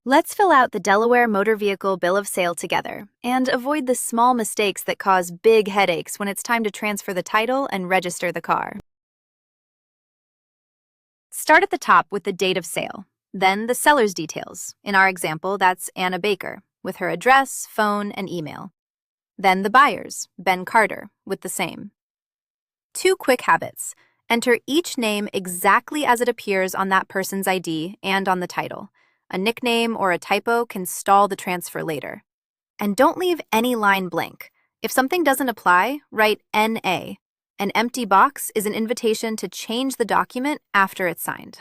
Let's fill out the Delaware Motor Vehicle Bill of Sale together and avoid the small mistakes that cause big headaches when it's time to transfer the title and register the car. Start at the top with the date of sale, then the seller's details. In our example, that's Anna Baker, with her address, phone, and email. Then the buyers, Ben Carter, with the same. 2 quick habits. Enter each name exactly as it appears on that person's ID and on the title. A nickname or a typo can stall the transfer later. And don't leave any line blank. If something doesn't apply, write NA. An empty box is an invitation to change the document after it's signed.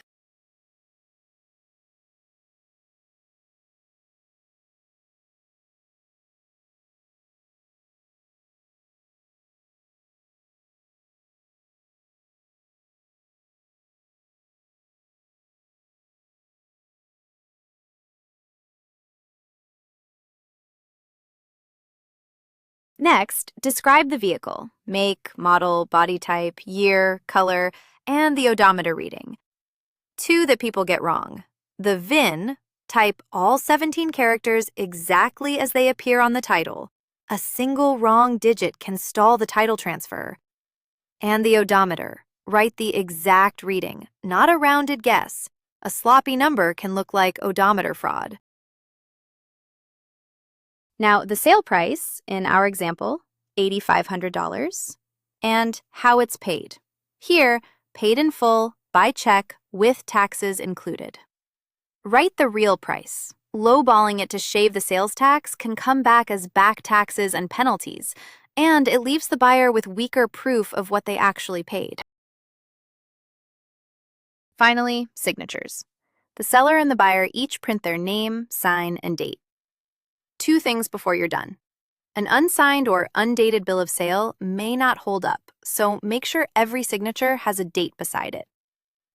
Next, describe the vehicle: make, model, body type, year, color, and the odometer reading. 2 that people get wrong. The VIN, type all 17 characters exactly as they appear on the title. A single wrong digit can stall the title transfer. And the odometer, write the exact reading, not a rounded guess. A sloppy number can look like odometer fraud. Now, the sale price, in our example, $8,500, and how it's paid. Here, paid in full, by check, with taxes included. Write the real price. Lowballing it to shave the sales tax can come back as back taxes and penalties, and it leaves the buyer with weaker proof of what they actually paid. Finally, signatures. The seller and the buyer each print their name, sign, and date. 2 things before you're done. An unsigned or undated bill of sale may not hold up, so make sure every signature has a date beside it.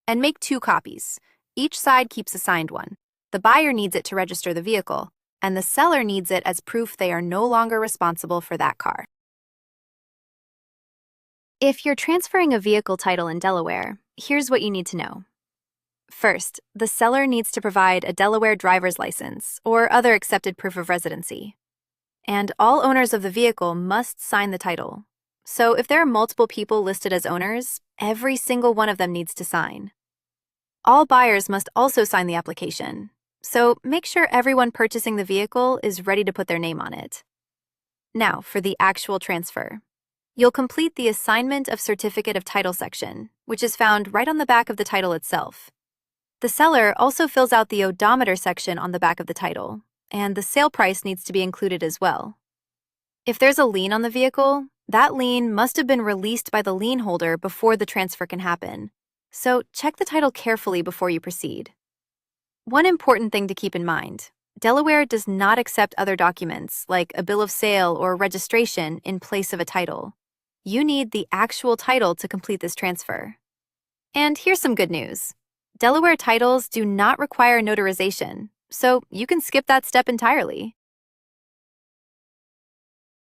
And make 2 copies. Each side keeps a signed one. The buyer needs it to register the vehicle, and the seller needs it as proof they are no longer responsible for that car. If you're transferring a vehicle title in Delaware, here's what you need to know. First, the seller needs to provide a Delaware driver's license or other accepted proof of residency. And all owners of the vehicle must sign the title. So if there are multiple people listed as owners, every single one of them needs to sign. All buyers must also sign the application. So make sure everyone purchasing the vehicle is ready to put their name on it. Now, for the actual transfer. You'll complete the Assignment of Certificate of Title section, which is found right on the back of the title itself. The seller also fills out the odometer section on the back of the title, and the sale price needs to be included as well. If there's a lien on the vehicle, that lien must have been released by the lien holder before the transfer can happen. So check the title carefully before you proceed. One important thing to keep in mind: Delaware does not accept other documents like a bill of sale or registration in place of a title. You need the actual title to complete this transfer. And here's some good news. Delaware titles do not require notarization, so you can skip that step entirely.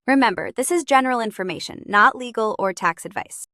Remember, this is general information, not legal or tax advice.